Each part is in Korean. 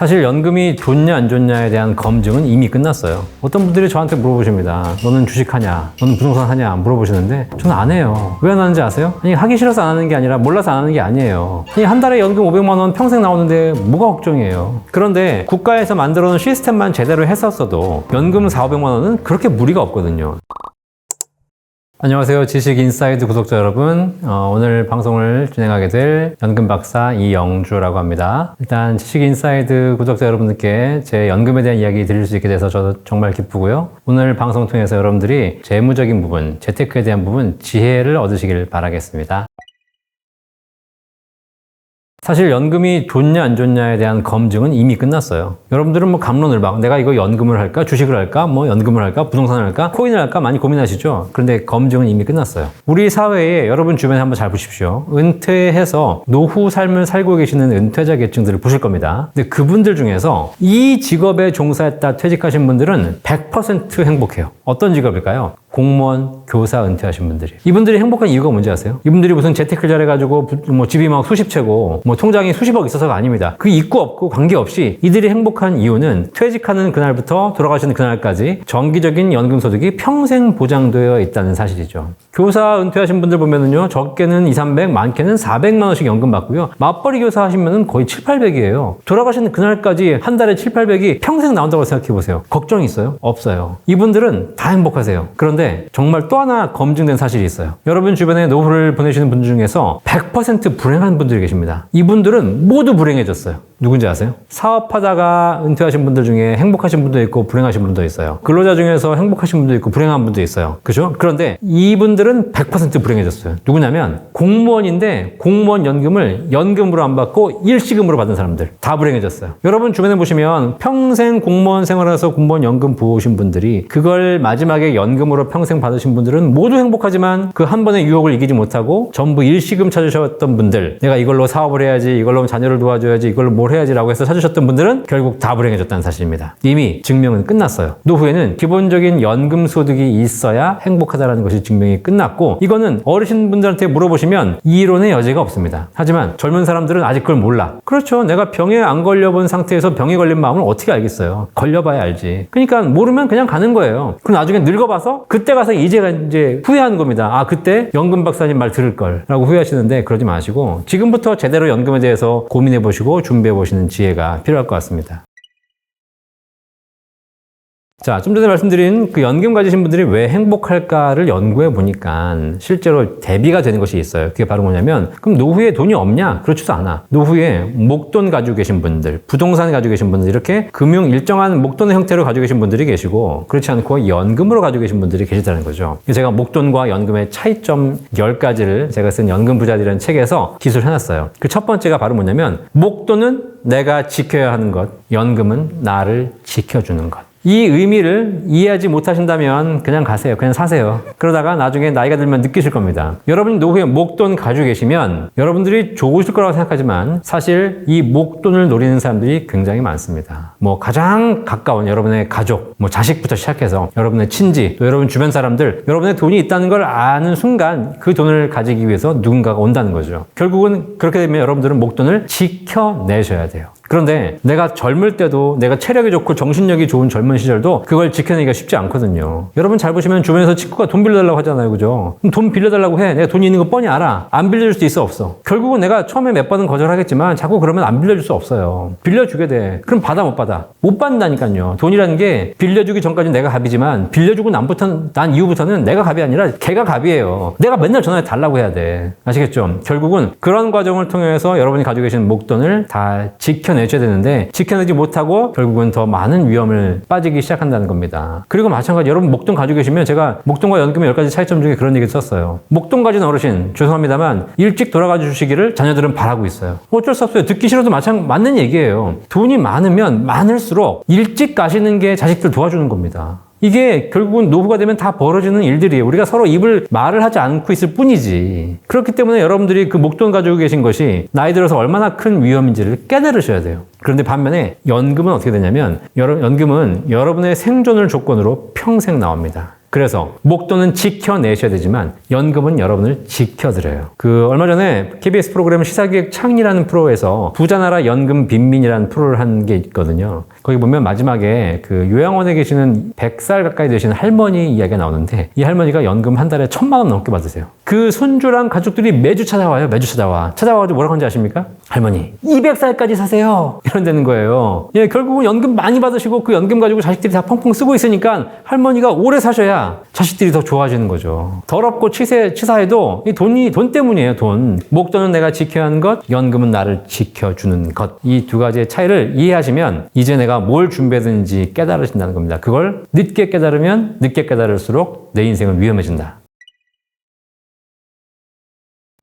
사실 연금이 좋냐 안 좋냐에 대한 검증은 이미 끝났어요. 어떤 분들이 저한테 물어보십니다. 너는 주식하냐? 너는 부동산 하냐? 물어보시는데 저는 안 해요. 왜 안 하는지 아세요? 아니 하기 싫어서 안 하는 게 아니라 몰라서 안 하는 게 아니에요. 아니 한 달에 연금 500만 원 평생 나오는데 뭐가 걱정이에요. 그런데 국가에서 만들어 놓은 시스템만 제대로 했었어도 연금 400~500만 원은 그렇게 무리가 없거든요. 안녕하세요. 지식인사이드 구독자 여러분. 오늘 방송을 진행하게 될 연금박사 이영주라고 합니다. 일단 지식인사이드 구독자 여러분들께 제 연금에 대한 이야기 드릴 수 있게 돼서 저도 정말 기쁘고요. 오늘 방송 통해서 여러분들이 재무적인 부분, 재테크에 대한 부분, 지혜를 얻으시길 바라겠습니다. 사실 연금이 좋냐 안 좋냐에 대한 검증은 이미 끝났어요. 여러분들은 뭐 갑론을 막 내가 이거 연금을 할까 주식을 할까 뭐 연금을 할까 부동산을 할까 코인을 할까 많이 고민하시죠. 그런데 검증은 이미 끝났어요. 우리 사회에 여러분 주변에 한번 잘 보십시오. 은퇴해서 노후 삶을 살고 계시는 은퇴자 계층들을 보실 겁니다. 근데 그분들 중에서 이 직업에 종사했다 퇴직하신 분들은 100% 행복해요. 어떤 직업일까요? 공무원, 교사 은퇴하신 분들이. 이분들이 행복한 이유가 뭔지 아세요? 이분들이 무슨 재테크를 잘해가지고 뭐 집이 막 수십 채고 뭐 통장이 수십억 있어서가 아닙니다. 그 있고 없고 관계없이 이들이 행복한 이유는 퇴직하는 그날부터 돌아가시는 그날까지 정기적인 연금 소득이 평생 보장되어 있다는 사실이죠. 교사 은퇴하신 분들 보면은요, 적게는 200~300, 많게는 400만 원씩 연금 받고요. 맞벌이 교사 하시면은 거의 700~800이에요. 돌아가시는 그날까지 한 달에 700~800이 평생 나온다고 생각해 보세요. 걱정이 있어요? 없어요. 이분들은 다 행복하세요. 그런데 정말 또 하나 검증된 사실이 있어요. 여러분 주변에 노후를 보내시는 분들 중에서 100% 불행한 분들이 계십니다. 이분들은 모두 불행해졌어요. 누군지 아세요? 사업하다가 은퇴하신 분들 중에 행복하신 분도 있고 불행하신 분도 있어요. 근로자 중에서 행복하신 분도 있고 불행한 분도 있어요. 그죠? 그런데 이분들은 100% 불행해졌어요. 누구냐면 공무원인데 공무원 연금을 연금으로 안 받고 일시금으로 받은 사람들. 다 불행해졌어요. 여러분 주변에 보시면 평생 공무원 생활해서 공무원 연금 부어오신 분들이 그걸 마지막에 연금으로 평생 받으신 분들은 모두 행복하지만 그 한 번의 유혹을 이기지 못하고 전부 일시금 찾으셨던 분들, 내가 이걸로 사업을 해야지, 이걸로 자녀를 도와줘야지, 이걸로 뭘 해야지라고 해서 찾으셨던 분들은 결국 다 불행해졌다는 사실입니다. 이미 증명은 끝났어요. 노후에는 기본적인 연금 소득이 있어야 행복하다는 것이 증명이 끝났고, 이거는 어르신분들한테 물어보시면 이론의 여지가 없습니다. 하지만 젊은 사람들은 아직 그걸 몰라. 그렇죠. 내가 병에 안 걸려본 상태에서 병에 걸린 마음을 어떻게 알겠어요? 걸려봐야 알지. 그러니까 모르면 그냥 가는 거예요. 그럼 나중에 늙어봐서 그때 가서 이제 후회하는 겁니다. 아, 그때 연금 박사님 말 들을 걸 라고 후회하시는데 그러지 마시고 지금부터 제대로 연금에 대해서 고민해 보시고 준비해 보시는 지혜가 필요할 것 같습니다. 자, 좀 전에 말씀드린 그 연금 가지신 분들이 왜 행복할까를 연구해 보니까 실제로 대비가 되는 것이 있어요. 그게 바로 뭐냐면, 그럼 노후에 돈이 없냐? 그렇지도 않아. 노후에 목돈 가지고 계신 분들, 부동산 가지고 계신 분들, 이렇게 일정한 목돈의 형태로 가지고 계신 분들이 계시고, 그렇지 않고 연금으로 가지고 계신 분들이 계시다는 거죠. 제가 목돈과 연금의 차이점 10가지를 제가 쓴 연금 부자들이라는 책에서 기술을 해놨어요. 그 첫 번째가 바로 뭐냐면, 목돈은 내가 지켜야 하는 것, 연금은 나를 지켜주는 것. 이 의미를 이해하지 못하신다면 그냥 가세요. 그냥 사세요. 그러다가 나중에 나이가 들면 느끼실 겁니다. 여러분이 노후에 목돈 가지고 계시면 여러분들이 좋으실 거라고 생각하지만 사실 이 목돈을 노리는 사람들이 굉장히 많습니다. 뭐 가장 가까운 여러분의 가족, 뭐 자식부터 시작해서 여러분의 친지, 또 여러분 주변 사람들, 여러분의 돈이 있다는 걸 아는 순간 그 돈을 가지기 위해서 누군가가 온다는 거죠. 결국은 그렇게 되면 여러분들은 목돈을 지켜내셔야 돼요. 그런데 내가 젊을 때도 내가 체력이 좋고 정신력이 좋은 젊은 시절도 그걸 지켜내기가 쉽지 않거든요. 여러분 잘 보시면 주변에서 친구가 돈 빌려달라고 하잖아요. 그죠? 그럼 돈 빌려달라고 해. 내가 돈이 있는 거 뻔히 알아. 안 빌려줄 수 있어 없어? 결국은 내가 처음에 몇 번은 거절하겠지만 자꾸 그러면 안 빌려줄 수 없어요. 빌려주게 돼. 그럼 받아 못 받아? 못 받는다니까요. 돈이라는 게 빌려주기 전까지는 내가 갑이지만 빌려주고 난 이후부터는 내가 갑이 아니라 걔가 갑이에요. 내가 맨날 전화해 달라고 해야 돼. 아시겠죠? 결국은 그런 과정을 통해서 여러분이 가지고 계신 목돈을 다 지켜내셔야 되는데 지켜내지 못하고 결국은 더 많은 위험을 빠지기 시작한다는 겁니다. 그리고 마찬가지 여러분 목돈 가지고 계시면 제가 목돈과 연금의 10가지 차이점 중에 그런 얘기를 썼어요. 목돈 가진 어르신 죄송합니다만 일찍 돌아가 주시기를 자녀들은 바라고 있어요. 어쩔 수 없어요. 듣기 싫어도 맞는 얘기예요. 돈이 많으면 많을수록 일찍 가시는 게 자식들 도와주는 겁니다. 이게 결국은 노후가 되면 다 벌어지는 일들이에요. 우리가 서로 말을 하지 않고 있을 뿐이지. 그렇기 때문에 여러분들이 그 목돈 가지고 계신 것이 나이 들어서 얼마나 큰 위험인지를 깨달으셔야 돼요. 그런데 반면에 연금은 어떻게 되냐면 연금은 여러분의 생존을 조건으로 평생 나옵니다. 그래서 목돈은 지켜내셔야 되지만 연금은 여러분을 지켜드려요. 얼마 전에 KBS 프로그램 시사기획 창이라는 프로에서 부자나라 연금 빈민이라는 프로를 한 게 있거든요. 거기 보면 마지막에 요양원에 계시는 100살 가까이 되시는 할머니 이야기가 나오는데 이 할머니가 연금 한 달에 1,000만 원 넘게 받으세요. 그 손주랑 가족들이 매주 찾아와요. 매주 찾아와가지고 뭐라고 하는지 아십니까? 할머니 200살까지 사세요. 이런다는 거예요. 예, 결국은 연금 많이 받으시고 그 연금 가지고 자식들이 다 펑펑 쓰고 있으니까 할머니가 오래 사셔야 자식들이 더 좋아지는 거죠. 더럽고 치사해도 이 돈 때문이에요. 돈. 목돈은 내가 지켜야 하는 것, 연금은 나를 지켜주는 것. 이 두 가지의 차이를 이해하시면 이제 내가 뭘 준비했는지 깨달으신다는 겁니다. 그걸 늦게 깨달으면 늦게 깨달을수록 내 인생은 위험해진다.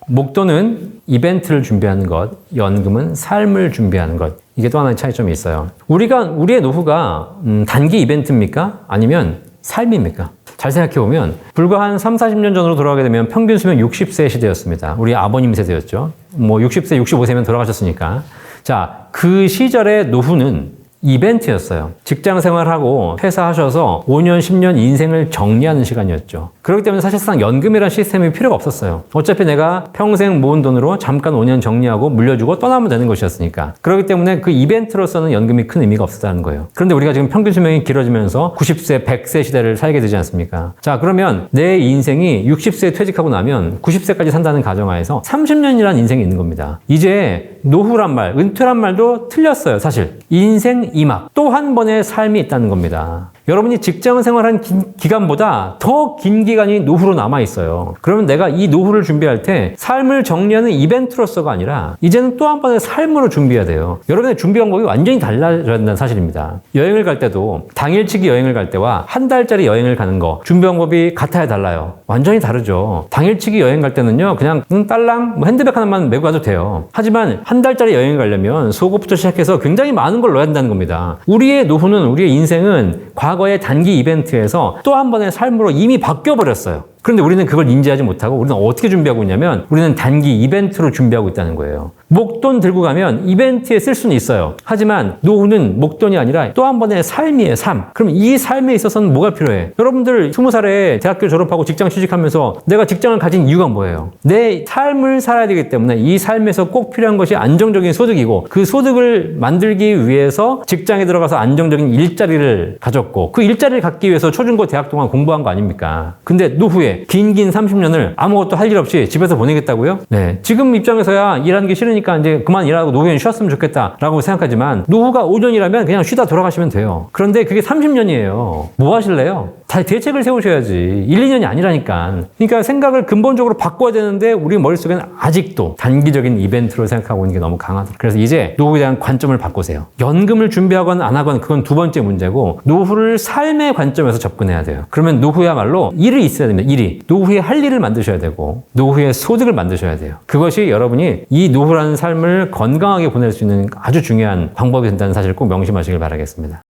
목돈은 이벤트를 준비하는 것, 연금은 삶을 준비하는 것. 이게 또 하나의 차이점이 있어요. 우리의 노후가 단기 이벤트입니까? 아니면 삶입니까? 잘 생각해보면 불과 한 3, 40년 전으로 돌아가게 되면 평균 수명 60세 시대였습니다. 우리 아버님 세대였죠. 60세, 65세면 돌아가셨으니까. 자, 그 시절의 노후는 이벤트였어요. 직장 생활하고 퇴사하셔서 5년, 10년 인생을 정리하는 시간이었죠. 그렇기 때문에 사실상 연금이라는 시스템이 필요가 없었어요. 어차피 내가 평생 모은 돈으로 잠깐 5년 정리하고 물려주고 떠나면 되는 것이었으니까. 그렇기 때문에 그 이벤트로서는 연금이 큰 의미가 없었다는 거예요. 그런데 우리가 지금 평균 수명이 길어지면서 90세, 100세 시대를 살게 되지 않습니까? 자, 그러면 내 인생이 60세에 퇴직하고 나면 90세까지 산다는 가정하에서 30년이라는 인생이 있는 겁니다. 이제 노후란 말, 은퇴란 말도 틀렸어요, 사실. 인생 이막, 또 한 번의 삶이 있다는 겁니다. 여러분이 직장 생활한 기간보다 더 긴 기간이 노후로 남아있어요. 그러면 내가 이 노후를 준비할 때 삶을 정리하는 이벤트로서가 아니라 이제는 또 한 번의 삶으로 준비해야 돼요. 여러분의 준비 방법이 완전히 달라져야 된다는 사실입니다. 여행을 갈 때도 당일치기 여행을 갈 때와 한 달짜리 여행을 가는 거 준비 방법이 같아야 달라요. 완전히 다르죠. 당일치기 여행 갈 때는요, 그냥 딸랑 핸드백 하나만 메고 가도 돼요. 하지만 한 달짜리 여행을 가려면 속옷부터 시작해서 굉장히 많은 걸 넣어야 된다는 겁니다. 우리의 노후는, 우리의 인생은 과거의 단기 이벤트에서 또 한 번의 삶으로 이미 바뀌어버렸어요. 그런데 우리는 그걸 인지하지 못하고 우리는 어떻게 준비하고 있냐면 우리는 단기 이벤트로 준비하고 있다는 거예요. 목돈 들고 가면 이벤트에 쓸 수는 있어요. 하지만 노후는 목돈이 아니라 또 한 번의 삶이에요, 삶. 그럼 이 삶에 있어서는 뭐가 필요해? 여러분들 20살에 대학교 졸업하고 직장 취직하면서 내가 직장을 가진 이유가 뭐예요? 내 삶을 살아야 되기 때문에 이 삶에서 꼭 필요한 것이 안정적인 소득이고 그 소득을 만들기 위해서 직장에 들어가서 안정적인 일자리를 가졌고 그 일자리를 갖기 위해서 초중고 대학 동안 공부한 거 아닙니까? 근데 노후에 긴 30년을 아무것도 할 일 없이 집에서 보내겠다고요? 네. 지금 입장에서야 일하는 게 싫으니까 이제 그만 일하고 노후엔 쉬었으면 좋겠다라고 생각하지만 노후가 5년이라면 그냥 쉬다 돌아가시면 돼요. 그런데 그게 30년이에요. 뭐 하실래요? 다 대책을 세우셔야지. 1, 2년이 아니라니까. 그러니까 생각을 근본적으로 바꿔야 되는데 우리 머릿속에는 아직도 단기적인 이벤트로 생각하고 있는 게 너무 강하다. 그래서 이제 노후에 대한 관점을 바꾸세요. 연금을 준비하건 안 하건 그건 두 번째 문제고 노후를 삶의 관점에서 접근해야 돼요. 그러면 노후야말로 일이 있어야 됩니다. 일이. 노후에 할 일을 만드셔야 되고 노후에 소득을 만드셔야 돼요. 그것이 여러분이 이 노후라는 삶을 건강하게 보낼 수 있는 아주 중요한 방법이 된다는 사실을 꼭 명심하시길 바라겠습니다.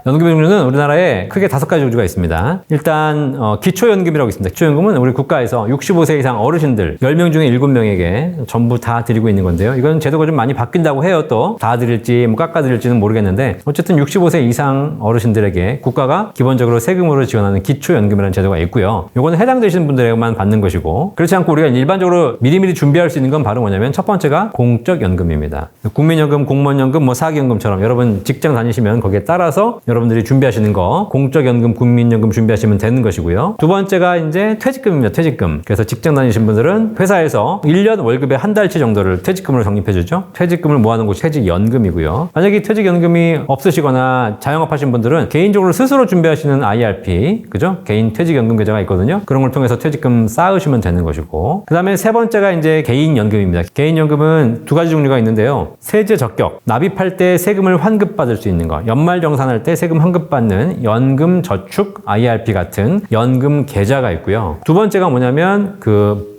연금의 종류는 우리나라에 크게 5가지 종류가 있습니다. 일단 기초연금이라고 있습니다. 기초연금은 우리 국가에서 65세 이상 어르신들 10명 중에 7명에게 전부 다 드리고 있는 건데요. 이건 제도가 좀 많이 바뀐다고 해요. 또 다 드릴지 깎아드릴지는 모르겠는데 어쨌든 65세 이상 어르신들에게 국가가 기본적으로 세금으로 지원하는 기초연금이라는 제도가 있고요. 이거는 해당되시는 분들에게만 받는 것이고 그렇지 않고 우리가 일반적으로 미리미리 준비할 수 있는 건 바로 뭐냐면 첫 번째가 공적연금입니다. 국민연금, 공무원연금, 사기연금처럼 여러분 직장 다니시면 거기에 따라서 여러분들이 준비하시는 거 공적연금, 국민연금 준비하시면 되는 것이고요. 두 번째가 이제 퇴직금입니다. 퇴직금. 그래서 직장 다니신 분들은 회사에서 1년 월급의 한 달치 정도를 퇴직금으로 적립해주죠. 퇴직금을 모아놓은 곳이 퇴직연금이고요. 만약에 퇴직연금이 없으시거나 자영업 하신 분들은 개인적으로 스스로 준비하시는 IRP, 그죠? 개인 퇴직연금 계좌가 있거든요. 그런 걸 통해서 퇴직금 쌓으시면 되는 것이고. 그 다음에 세 번째가 이제 개인연금입니다. 개인연금은 2가지 종류가 있는데요. 세제 적격, 납입할 때 세금을 환급받을 수 있는 거, 연말정산할 때 세금 환급받는 연금 저축 IRP 같은 연금 계좌가 있고요. 두 번째가 뭐냐면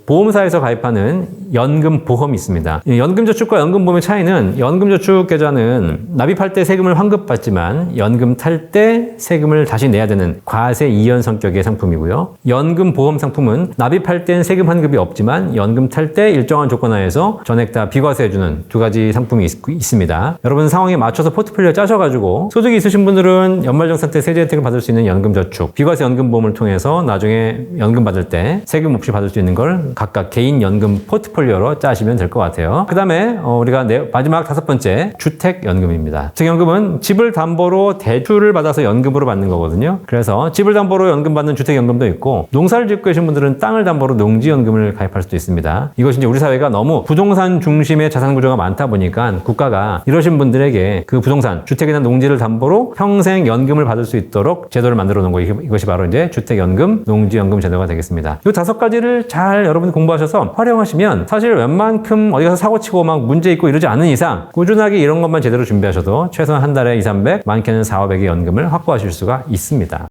보험사에서 가입하는 연금보험이 있습니다. 연금저축과 연금보험의 차이는 연금저축계좌는 납입할 때 세금을 환급받지만 연금 탈 때 세금을 다시 내야 되는 과세 이연 성격의 상품이고요. 연금보험 상품은 납입할 땐 세금 환급이 없지만 연금 탈 때 일정한 조건 하에서 전액 다 비과세해주는 두 가지 상품이 있습니다. 여러분 상황에 맞춰서 포트폴리오 짜셔가지고 소득이 있으신 분들은 연말정산 때 세제 혜택을 받을 수 있는 연금저축, 비과세 연금보험을 통해서 나중에 연금 받을 때 세금 없이 받을 수 있는 걸 각각 개인 연금 포트폴리오로 짜시면 될 것 같아요. 그 다음에 우리가 마지막 5번째 주택연금입니다. 주택연금은 집을 담보로 대출을 받아서 연금으로 받는 거거든요. 그래서 집을 담보로 연금 받는 주택연금도 있고 농사를 짓고 계신 분들은 땅을 담보로 농지연금을 가입할 수도 있습니다. 이것이 이제 우리 사회가 너무 부동산 중심의 자산 구조가 많다 보니까 국가가 이러신 분들에게 그 부동산, 주택이나 농지를 담보로 평생 연금을 받을 수 있도록 제도를 만들어 놓은 거예요. 이것이 바로 이제 주택연금, 농지연금 제도가 되겠습니다. 이 5가지를 잘 여러분이 공부하셔서 활용하시면 사실 웬만큼 어디 가서 사고 치고 막 문제 있고 이러지 않은 이상 꾸준하게 이런 것만 제대로 준비하셔도 최소한 한 달에 2, 300, 많게는 400, 500의 연금을 확보하실 수가 있습니다.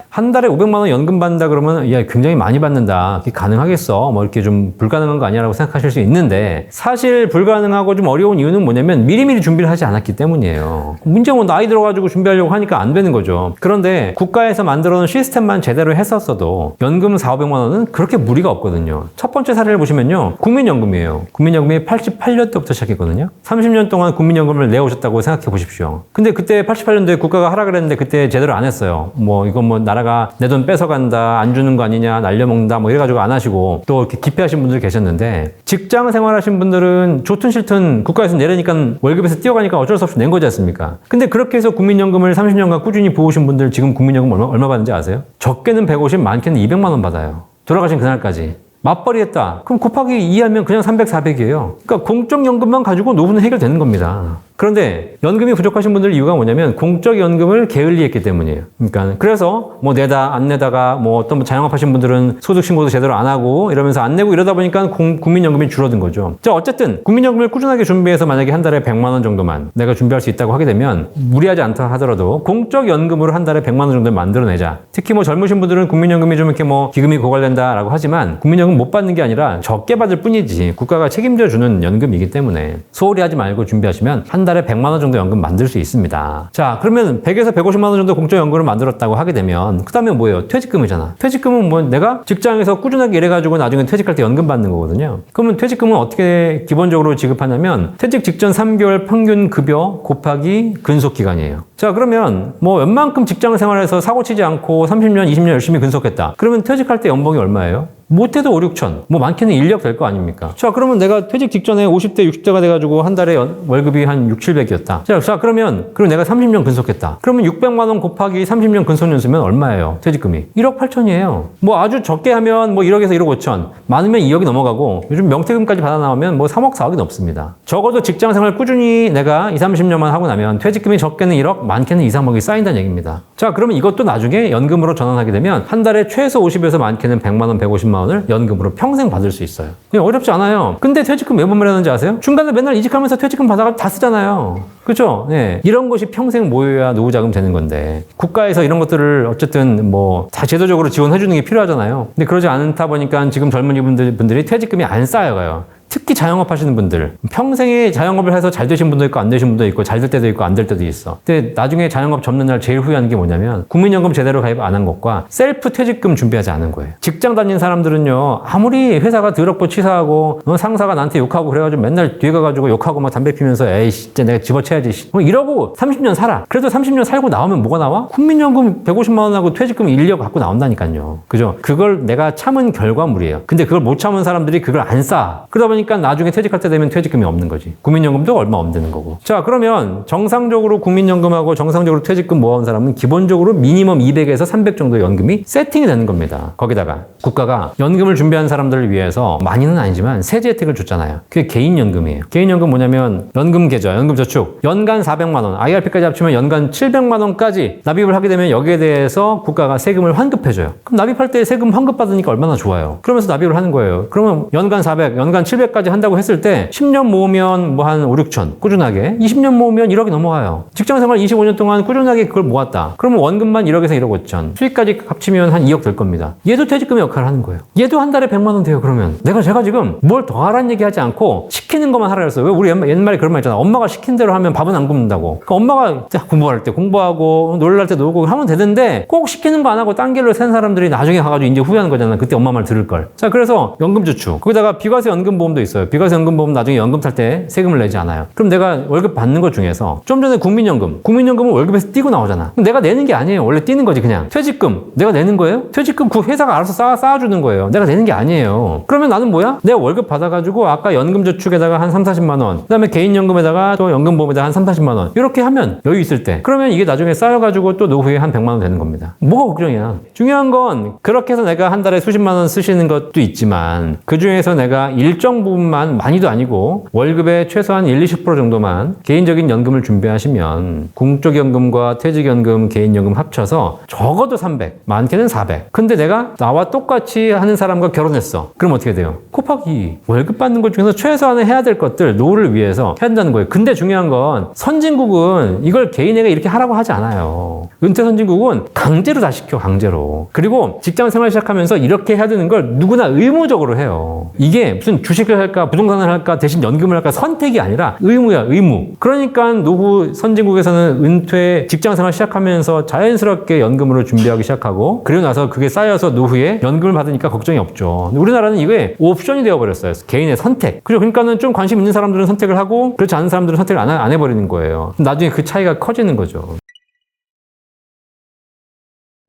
한 달에 500만 원 연금 받는다 그러면 야 굉장히 많이 받는다. 그게 가능하겠어? 뭐 이렇게 좀 불가능한 거 아니야라고 생각하실 수 있는데 사실 불가능하고 좀 어려운 이유는 뭐냐면 미리미리 준비를 하지 않았기 때문이에요. 문제가 뭐 나이 들어가지고 준비하려고 하니까 안 되는 거죠. 그런데 국가에서 만들어 놓은 시스템만 제대로 했었어도 연금 4, 500만 원은 그렇게 무리가 없거든요. 첫 번째 사례를 보시면요. 국민연금이에요. 국민연금이 88년도부터 시작했거든요. 30년 동안 국민연금을 내오셨다고 생각해 보십시오. 근데 그때 88년도에 국가가 하라 그랬는데 그때 제대로 안 했어요. 뭐 이건 뭐 나라가 내 돈 뺏어간다, 안 주는 거 아니냐, 날려먹는다, 뭐 이래가지고 안 하시고 또 이렇게 기피하신 분들 계셨는데 직장 생활하신 분들은 좋든 싫든 국가에서 내려니까 월급에서 뛰어가니까 어쩔 수 없이 낸 거지 않습니까? 근데 그렇게 해서 국민연금을 30년간 꾸준히 부으신 분들 지금 국민연금 얼마 받는지 아세요? 적게는 150, 많게는 200만 원 받아요. 돌아가신 그날까지. 맞벌이 했다. 그럼 곱하기 2하면 그냥 300, 400이에요. 그러니까 공적연금만 가지고 노후는 해결되는 겁니다. 그런데 연금이 부족하신 분들 이유가 뭐냐면 공적연금을 게을리했기 때문이에요. 그러니까 그래서 뭐 내다 안 내다가 뭐 어떤 자영업하신 분들은 소득신고도 제대로 안 하고 이러면서 안 내고 이러다 보니까 국민연금이 줄어든 거죠. 자 어쨌든 국민연금을 꾸준하게 준비해서 만약에 한 달에 100만 원 정도만 내가 준비할 수 있다고 하게 되면 무리하지 않다 하더라도 공적연금으로 한 달에 100만 원 정도 만들어내자. 특히 뭐 젊으신 분들은 국민연금이 좀 이렇게 뭐 기금이 고갈된다라고 하지만 국민연금 못 받는 게 아니라 적게 받을 뿐이지 국가가 책임져 주는 연금이기 때문에 소홀히 하지 말고 준비하시면 한 달에 100만 원 정도 연금 만들 수 있습니다. 자, 그러면 100에서 150만 원 정도 공적연금을 만들었다고 하게 되면 그 다음에 뭐예요? 퇴직금이잖아. 퇴직금은 뭐 내가 직장에서 꾸준하게 일해가지고 나중에 퇴직할 때 연금 받는 거거든요. 그러면 퇴직금은 어떻게 기본적으로 지급하냐면 퇴직 직전 3개월 평균 급여 곱하기 근속기간이에요. 자, 그러면 뭐 웬만큼 직장 생활에서 사고 치지 않고 30년, 20년 열심히 근속했다. 그러면 퇴직할 때 연봉이 얼마예요? 못해도 5, 6천. 뭐 많게는 1억 될 거 아닙니까? 자, 그러면 내가 퇴직 직전에 50대, 60대가 돼가지고 한 달에 월급이 한 6, 700이었다. 자, 그러면 내가 30년 근속했다. 그러면 600만 원 곱하기 30년 근속연수면 얼마예요? 퇴직금이. 1억 8천이에요. 뭐 아주 적게 하면 뭐 1억에서 1억 5천. 많으면 2억이 넘어가고 요즘 명퇴금까지 받아 나오면 뭐 3억, 4억이 넘습니다. 적어도 직장 생활 꾸준히 내가 2, 30년만 하고 나면 퇴직금이 적게는 1억, 많게는 2, 3억이 쌓인다는 얘기입니다. 자, 그러면 이것도 나중에 연금으로 전환하게 되면 한 달에 최소 50에서 많게는 100만 원, 150만 원을 연금으로 평생 받을 수 있어요. 그냥 어렵지 않아요. 근데 퇴직금 왜 분배하는지 아세요? 중간에 맨날 이직하면서 퇴직금 받아가 다 쓰잖아요. 그렇죠? 네. 이런 것이 평생 모여야 노후자금 되는 건데 국가에서 이런 것들을 어쨌든 뭐 다 제도적으로 지원해 주는 게 필요하잖아요. 근데 그러지 않다 보니까 지금 젊은이 분들이 퇴직금이 안 쌓여가요. 특히 자영업 하시는 분들 평생에 자영업을 해서 잘 되신 분도 있고 안 되신 분도 있고 잘 될 때도 있고 안 될 때도 있어. 근데 나중에 자영업 접는 날 제일 후회하는 게 뭐냐면 국민연금 제대로 가입 안 한 것과 셀프 퇴직금 준비하지 않은 거예요. 직장 다니는 사람들은요 아무리 회사가 더럽고 치사하고 상사가 나한테 욕하고 그래가지고 맨날 뒤에 가가지고 욕하고 막 담배 피면서 에이 진짜 내가 집어쳐야지 뭐 이러고 30년 살아. 그래도 30년 살고 나오면 뭐가 나와? 국민연금 150만 원하고 퇴직금 1억 갖고 나온다니까요. 그죠? 그걸 내가 참은 결과물이에요. 근데 그걸 못 참은 사람들이 그걸 안 쌓아. 그러다 보니까 나중에 퇴직할 때 되면 퇴직금이 없는 거지. 국민연금도 얼마 없는 되는 거고. 자, 그러면 정상적으로 국민연금하고 정상적으로 퇴직금 모아온 사람은 기본적으로 미니멈 200에서 300 정도 연금이 세팅이 되는 겁니다. 거기다가 국가가 연금을 준비한 사람들을 위해서 많이는 아니지만 세제 혜택을 줬잖아요. 그게 개인연금이에요. 개인연금 뭐냐면 연금계좌, 연금저축 연간 400만 원, IRP까지 합치면 연간 700만 원까지 납입을 하게 되면 여기에 대해서 국가가 세금을 환급해줘요. 그럼 납입할 때 세금 환급받으니까 얼마나 좋아요. 그러면서 납입을 하는 거예요. 그러면 연간 400, 연간 700 10대까지 한다고 했을 때 10년 모으면 뭐 한 5, 6천 꾸준하게 20년 모으면 1억이 넘어가요. 직장생활 25년 동안 꾸준하게 그걸 모았다. 그러면 원금만 1억에서 1억 5천 수익까지 합치면 한 2억 될 겁니다. 얘도 퇴직금의 역할을 하는 거예요. 얘도 한 달에 100만 원 돼요. 그러면 제가 지금 뭘 더 하라는 얘기 하지 않고 시키는 것만 하라 그랬어요. 왜 우리 옛말에 그런 말 있잖아. 엄마가 시킨 대로 하면 밥은 안 굶는다고. 그러니까 엄마가 공부할 때 공부하고 놀랄 때 놀고 하면 되는데 꼭 시키는 거 안 하고 딴 길로 샌 사람들이 나중에 가가지고 이제 후회하는 거잖아. 그때 엄마 말 들을 걸. 자, 그래서 연금저축 거기다가 비과세 연금보험도 있어요. 비과세 연금보험 나중에 연금 탈 때 세금을 내지 않아요. 그럼 내가 월급 받는 것 중에서 좀 전에 국민연금은 월급에서 띄고 나오잖아. 그럼 내가 내는 게 아니에요. 원래 띄는 거지 그냥. 퇴직금 내가 내는 거예요? 퇴직금 그 회사가 알아서 쌓아주는 거예요. 내가 내는 게 아니에요. 그러면 나는 뭐야? 내가 월급 받아가지고 아까 연금저축에다가 한 3, 40만 원, 그 다음에 개인연금에다가 또 연금보험에다가 한 3, 40만 원 이렇게 하면 여유 있을 때 그러면 이게 나중에 쌓여가지고 또 노후에 한 100만 원 되는 겁니다. 뭐가 걱정이야? 중요한 건 그렇게 해서 내가 한 달에 수십만 원 쓰시는 것도 있지만 그 중에서 내가 일정 부분만 많이도 아니고 월급의 최소한 1, 20% 정도만 개인적인 연금을 준비하시면 공적연금과 퇴직연금, 개인연금 합쳐서 적어도 300, 많게는 400. 근데 내가 나와 똑같이 하는 사람과 결혼했어. 그럼 어떻게 돼요? 곱하기 월급 받는 것 중에서 최소한의 해야 될 것들 노후를 위해서 해야 한다는 거예요. 근데 중요한 건 선진국은 이걸 개인에게 이렇게 하라고 하지 않아요. 은퇴 선진국은 강제로 다 시켜, 강제로. 그리고 직장 생활 시작하면서 이렇게 해야 되는 걸 누구나 의무적으로 해요. 이게 무슨 주식을 할까, 부동산을 할까, 대신 연금을 할까 선택이 아니라 의무야, 의무. 그러니까 노후 선진국에서는 은퇴 직장 생활 시작하면서 자연스럽게 연금으로 준비하기 시작하고 그리고 나서 그게 쌓여서 노후에 연금을 받으니까 걱정이 없죠. 우리나라는 이게 옵션이 되어버렸어요. 개인의 선택. 그러니까는 좀 관심 있는 사람들은 선택을 하고 그렇지 않은 사람들은 선택을 안 해버리는 거예요. 나중에 그 차이가 커지는 거죠.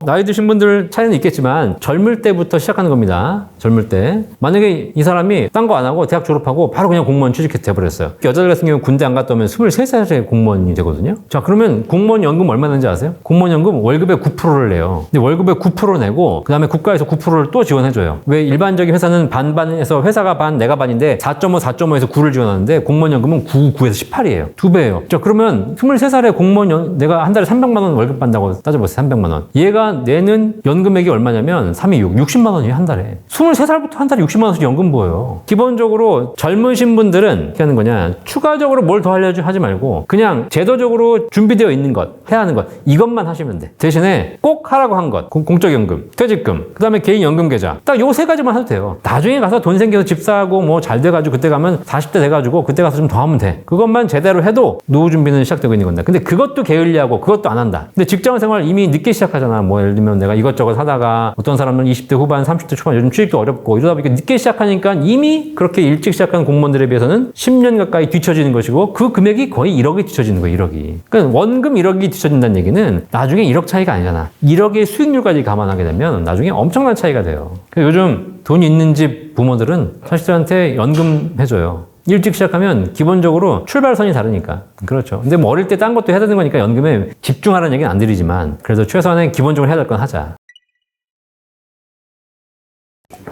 나이 드신 분들 차이는 있겠지만 젊을 때부터 시작하는 겁니다. 젊을 때. 만약에 이 사람이 딴 거 안 하고 대학 졸업하고 바로 그냥 공무원 취직해서 돼버렸어요. 여자들 같은 경우 군대 안 갔다 오면 23살에 공무원이 되거든요. 자, 그러면 공무원 연금 얼마 내는지 아세요? 공무원 연금 월급의 9%를 내요. 근데 월급의 9% 내고 그 다음에 국가에서 9%를 또 지원해줘요. 왜 일반적인 회사는 반반에서 회사가 반 내가 반인데 4.5, 4.5에서 9를 지원하는데 공무원 연금은 9, 9에서 18이에요. 2배예요. 자, 그러면 23살에 공무원 내가 한 달에 300만 원 월급 받는다고 따져보세요. 300만 원. 얘가 내는 연금액이 얼마냐면 326, 60만 원이에요, 한 달에. 23살부터 한 달에 60만 원씩 연금 보여요. 기본적으로 젊으신 분들은 어떻게 하는 거냐, 추가적으로 뭘 더 하려고 하지 말고 그냥 제도적으로 준비되어 있는 것, 해야 하는 것, 이것만 하시면 돼. 대신에 꼭 하라고 한 것, 공적연금, 퇴직금, 그 다음에 개인연금계좌, 딱 요 세 가지만 해도 돼요. 나중에 가서 돈 생겨서 집 사고 뭐 잘 돼가지고 그때 가면 40대 돼가지고 그때 가서 좀 더 하면 돼. 그것만 제대로 해도 노후 준비는 시작되고 있는 건데, 근데 그것도 게을리하고 그것도 안 한다. 근데 직장생활 이미 늦게 시작하잖아. 뭐 예를 들면 내가 이것저것 하다가 어떤 사람은 20대 후반, 30대 초반, 요즘 취직도 어렵고 이러다 보니까 늦게 시작하니까 이미 그렇게 일찍 시작한 공무원들에 비해서는 10년 가까이 뒤처지는 것이고 그 금액이 거의 1억이 뒤처지는 거예요. 1억이. 그러니까 원금 1억이 뒤처진다는 얘기는 나중에 1억 차이가 아니잖아. 1억의 수익률까지 감안하게 되면 나중에 엄청난 차이가 돼요. 요즘 돈 있는 집 부모들은 자식들한테 연금 해줘요. 일찍 시작하면 기본적으로 출발선이 다르니까. 그렇죠. 근데 뭐 어릴 때 딴 것도 해야 되는 거니까 연금에 집중하라는 얘기는 안 드리지만 그래도 최소한의 기본적으로 해야 될 건 하자.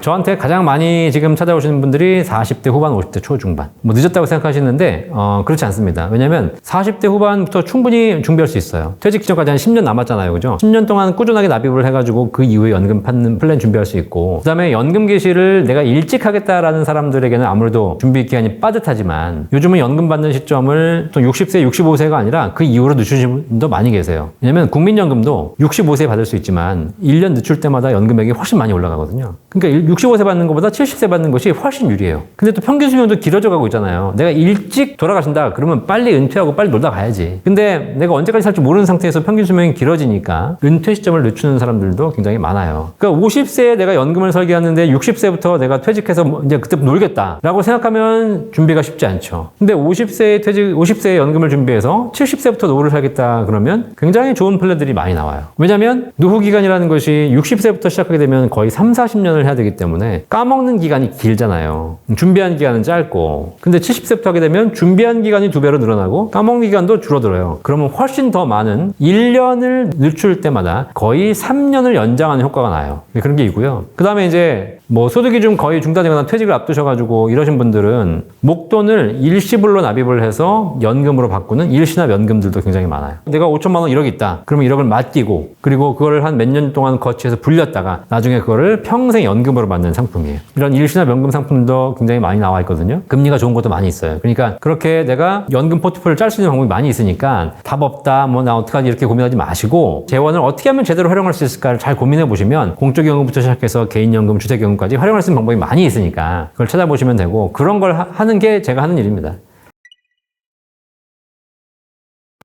저한테 가장 많이 지금 찾아오시는 분들이 40대 후반, 50대 초중반. 뭐 늦었다고 생각하시는데 그렇지 않습니다. 왜냐면 40대 후반부터 충분히 준비할 수 있어요. 퇴직 기간까지 한 10년 남았잖아요. 그죠? 10년 동안 꾸준하게 납입을 해가지고 그 이후에 연금 받는 플랜 준비할 수 있고, 그 다음에 연금 개시를 내가 일찍 하겠다라는 사람들에게는 아무래도 준비 기간이 빠듯하지만 요즘은 연금 받는 시점을 또 60세, 65세가 아니라 그 이후로 늦추시는 분도 많이 계세요. 왜냐면 국민연금도 65세에 받을 수 있지만 1년 늦출 때마다 연금액이 훨씬 많이 올라가거든요. 그러니까 65세 받는 것보다 70세 받는 것이 훨씬 유리해요. 근데 또 평균 수명도 길어져 가고 있잖아요. 내가 일찍 돌아가신다 그러면 빨리 은퇴하고 빨리 놀다 가야지. 근데 내가 언제까지 살지 모르는 상태에서 평균 수명이 길어지니까 은퇴 시점을 늦추는 사람들도 굉장히 많아요. 그러니까 50세에 내가 연금을 설계하는데 60세부터 내가 퇴직해서 뭐 이제 그때 놀겠다라고 생각하면 준비가 쉽지 않죠. 근데 50세에 연금을 준비해서 70세부터 노후를 살겠다 그러면 굉장히 좋은 플랜들이 많이 나와요. 왜냐면 노후 기간이라는 것이 60세부터 시작하게 되면 거의 3, 40년을 해야 되기 때문에 까먹는 기간이 길잖아요. 준비한 기간은 짧고. 근데 70세부터 하게 되면 준비한 기간이 2배로 늘어나고 까먹는 기간도 줄어들어요. 그러면 훨씬 더 많은 1년을 늦출 때마다 거의 3년을 연장하는 효과가 나요. 그런 게 있고요. 그 다음에 이제 뭐 소득이 좀 거의 중단되거나 퇴직을 앞두셔가지고 이러신 분들은 목돈을 일시불로 납입을 해서 연금으로 바꾸는 일시납 연금들도 굉장히 많아요. 내가 5천만 원 1억이 있다. 그러면 1억을 맡기고 그리고 그걸 한 몇 년 동안 거치해서 불렸다가 나중에 그거를 평생 연금으로 만드는 상품이에요. 이런 일시납 연금 상품도 굉장히 많이 나와 있거든요. 금리가 좋은 것도 많이 있어요. 그러니까 그렇게 내가 연금 포트폴리오를 짤 수 있는 방법이 많이 있으니까 답 없다, 뭐 나 어떡하지 이렇게 고민하지 마시고 재원을 어떻게 하면 제대로 활용할 수 있을까를 잘 고민해 보시면 공적연금부터 시작해서 개인연금, 주택연금까지 활용할 수 있는 방법이 많이 있으니까 그걸 찾아보시면 되고 그런 걸 하는 게 제가 하는 일입니다.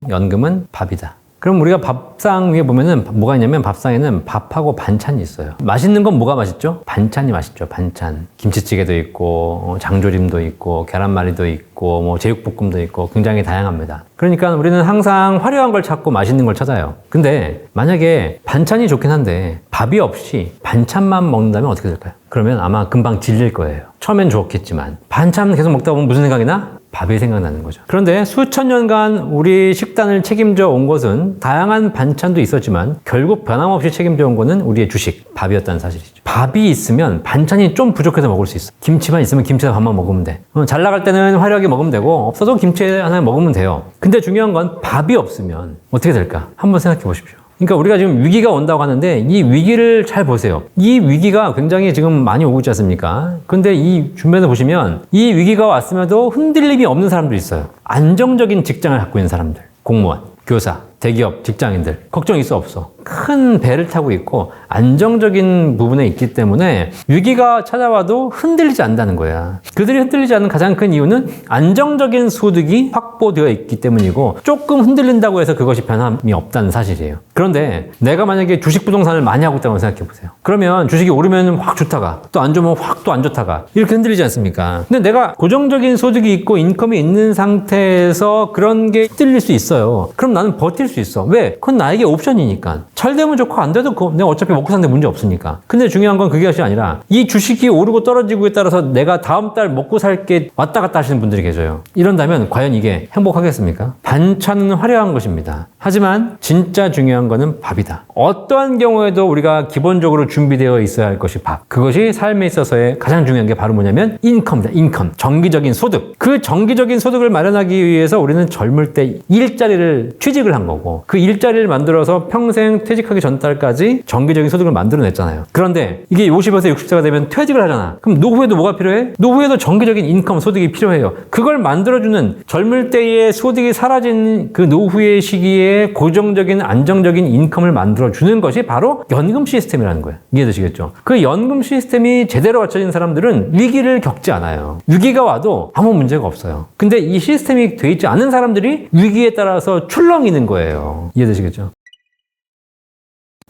연금은 밥이다. 그럼 우리가 밥상 위에 보면은 뭐가 있냐면 밥상에는 밥하고 반찬이 있어요. 맛있는 건 뭐가 맛있죠? 반찬이 맛있죠. 반찬. 김치찌개도 있고 장조림도 있고 계란말이도 있고 뭐 제육볶음도 있고 굉장히 다양합니다. 그러니까 우리는 항상 화려한 걸 찾고 맛있는 걸 찾아요. 근데 만약에 반찬이 좋긴 한데 밥이 없이 반찬만 먹는다면 어떻게 될까요? 그러면 아마 금방 질릴 거예요. 처음엔 좋겠지만 반찬 계속 먹다 보면 무슨 생각이 나? 밥이 생각나는 거죠. 그런데 수천 년간 우리 식단을 책임져 온 것은 다양한 반찬도 있었지만 결국 변함없이 책임져 온 것은 우리의 주식, 밥이었다는 사실이죠. 밥이 있으면 반찬이 좀 부족해서 먹을 수 있어. 김치만 있으면 김치에 밥만 먹으면 돼. 잘 나갈 때는 화려하게 먹으면 되고 없어도 김치 하나 먹으면 돼요. 근데 중요한 건 밥이 없으면 어떻게 될까? 한번 생각해 보십시오. 그러니까 우리가 지금 위기가 온다고 하는데 이 위기를 잘 보세요. 이 위기가 굉장히 지금 많이 오고 있지 않습니까? 근데 이 주변에 보시면 이 위기가 왔음에도 흔들림이 없는 사람들이 있어요. 안정적인 직장을 갖고 있는 사람들. 공무원, 교사, 대기업, 직장인들. 걱정 있어 없어. 큰 배를 타고 있고 안정적인 부분에 있기 때문에 위기가 찾아와도 흔들리지 않는다는 거야. 그들이 흔들리지 않는 가장 큰 이유는 안정적인 소득이 확보되어 있기 때문이고 조금 흔들린다고 해서 그것이 변함이 없다는 사실이에요. 그런데 내가 만약에 주식 부동산을 많이 하고 있다고 생각해 보세요. 그러면 주식이 오르면 확 좋다가 또 안 좋으면 확 또 안 좋다가 이렇게 흔들리지 않습니까? 근데 내가 고정적인 소득이 있고 인컴이 있는 상태에서 그런 게 흔들릴 수 있어요. 그럼 나는 버틸 수 있어. 왜? 그건 나에게 옵션이니까. 잘 되면 좋고 안 돼도 내가 어차피 먹고 사는데 문제 없으니까. 근데 중요한 건 그게 아니라 이 주식이 오르고 떨어지고에 따라서 내가 다음 달 먹고 살 게 왔다 갔다 하시는 분들이 계셔요. 이런다면 과연 이게 행복하겠습니까? 반찬은 화려한 것입니다. 하지만 진짜 중요한 거는 밥이다. 어떠한 경우에도 우리가 기본적으로 준비되어 있어야 할 것이 밥. 그것이 삶에 있어서의 가장 중요한 게 바로 뭐냐면 인컴이다. 인컴. 정기적인 소득. 그 정기적인 소득을 마련하기 위해서 우리는 젊을 때 일자리를 취직을 한 거고 그 일자리를 만들어서 평생 퇴직하기 전달까지 정기적인 소득을 만들어냈잖아요. 그런데 이게 50에서 60세가 되면 퇴직을 하잖아. 그럼 노후에도 뭐가 필요해? 노후에도 정기적인 인컴, 소득이 필요해요. 그걸 만들어주는 젊을 때의 소득이 사라진 그 노후의 시기에 고정적인 안정적인 인컴을 만들어주는 것이 바로 연금 시스템이라는 거예요. 이해되시겠죠? 그 연금 시스템이 제대로 갖춰진 사람들은 위기를 겪지 않아요. 위기가 와도 아무 문제가 없어요. 근데 이 시스템이 돼 있지 않은 사람들이 위기에 따라서 출렁이는 거예요. 이해되시겠죠?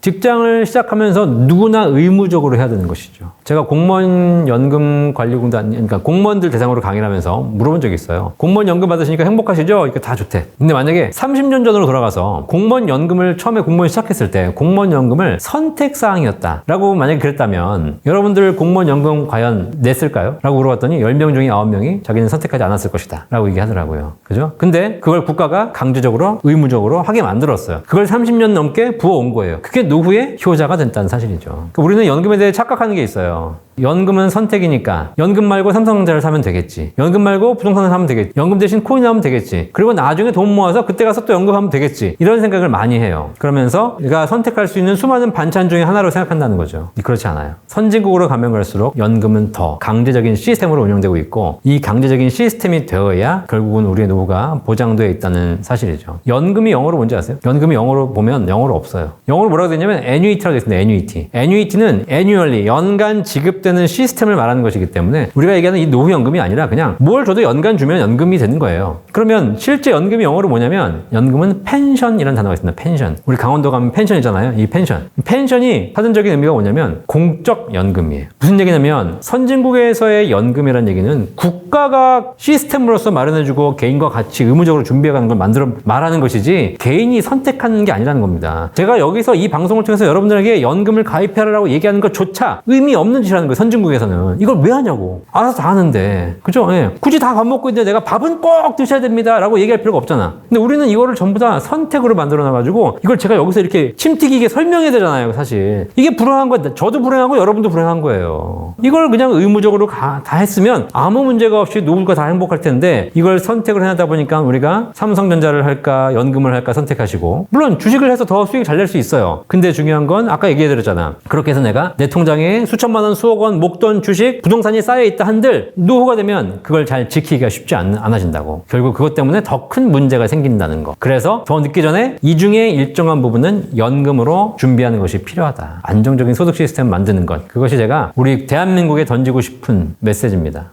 직장을 시작하면서 누구나 의무적으로 해야 되는 것이죠. 제가 공무원 연금 관리공단, 그러니까 공무원들 대상으로 강의를 하면서 물어본 적이 있어요. 공무원 연금 받으시니까 행복하시죠? 이거 다 좋대. 근데 만약에 30년 전으로 돌아가서 공무원 연금을 처음에 공무원 시작했을 때 공무원 연금을 선택사항이었다라고 만약에 그랬다면 여러분들 공무원 연금 과연 냈을까요? 라고 물어봤더니 10명 중에 9명이 자기는 선택하지 않았을 것이다 라고 얘기하더라고요. 그죠? 근데 그걸 국가가 강제적으로 의무적으로 하게 만들었어요. 그걸 30년 넘게 부어온 거예요. 그게 노후의 효자가 됐다는 사실이죠. 그러니까 우리는 연금에 대해 착각하는 게 있어요. 연금은 선택이니까 연금 말고 삼성전자를 사면 되겠지. 연금 말고 부동산을 사면 되겠지. 연금 대신 코인을 하면 되겠지. 그리고 나중에 돈 모아서 그때 가서 또 연금하면 되겠지. 이런 생각을 많이 해요. 그러면서 내가 선택할 수 있는 수많은 반찬 중에 하나로 생각한다는 거죠. 그렇지 않아요. 선진국으로 가면 갈수록 연금은 더 강제적인 시스템으로 운영되고 있고 이 강제적인 시스템이 되어야 결국은 우리의 노후가 보장되어 있다는 사실이죠. 연금이 영어로 뭔지 아세요? 연금이 영어로 보면 영어로 없어요. 영어로 뭐라고 되냐면 annuity라고 되어 있습니다. annuity. annuity는 annually, 연간 지급되는 시스템을 말하는 것이기 때문에 우리가 얘기하는 이 노후연금이 아니라 그냥 뭘 줘도 연간 주면 연금이 되는 거예요. 그러면 실제 연금이 영어로 뭐냐면 연금은 펜션이라는 단어가 있습니다. 펜션. 우리 강원도 가면 펜션이잖아요. 이 펜션. 펜션이 사전적인 의미가 뭐냐면 공적 연금이에요. 무슨 얘기냐면 선진국에서의 연금이라는 얘기는 국가가 시스템으로서 마련해주고 개인과 같이 의무적으로 준비해가는 걸 말하는 것이지 개인이 선택하는 게 아니라는 겁니다. 제가 여기서 이 방송을 통해서 여러분들에게 연금을 가입해라라고 얘기하는 것조차 의미 없는 짓이라는 대한민국의 선진국에서는 이걸 왜 하냐고. 알아서 다 하는데. 그죠? 예. 굳이 다 밥 먹고 있는데 내가 밥은 꼭 드셔야 됩니다. 라고 얘기할 필요가 없잖아. 근데 우리는 이거를 전부 다 선택으로 만들어 놔가지고 이걸 제가 여기서 이렇게 침튀기게 설명해야 되잖아요. 사실. 이게 불행한 거, 저도 불행하고 여러분도 불행한 거예요. 이걸 그냥 의무적으로 다 했으면 아무 문제가 없이 누구가 다 행복할 텐데 이걸 선택을 해내다 보니까 우리가 삼성전자를 할까 연금을 할까 선택하시고 물론 주식을 해서 더 수익 잘 낼 수 있어요. 근데 중요한 건 아까 얘기해드렸잖아. 그렇게 해서 내가 내 통장에 수천만 원, 수억 원, 목돈, 주식, 부동산이 쌓여있다 한들 노후가 되면 그걸 잘 지키기가 쉽지 않아진다고. 결국 그것 때문에 더 큰 문제가 생긴다는 거. 그래서 더 늦기 전에 이 중에 일정한 부분은 연금으로 준비하는 것이 필요하다. 안정적인 소득 시스템을 만드는 것. 그것이 제가 우리 대한민국에 던지고 싶은 메시지입니다.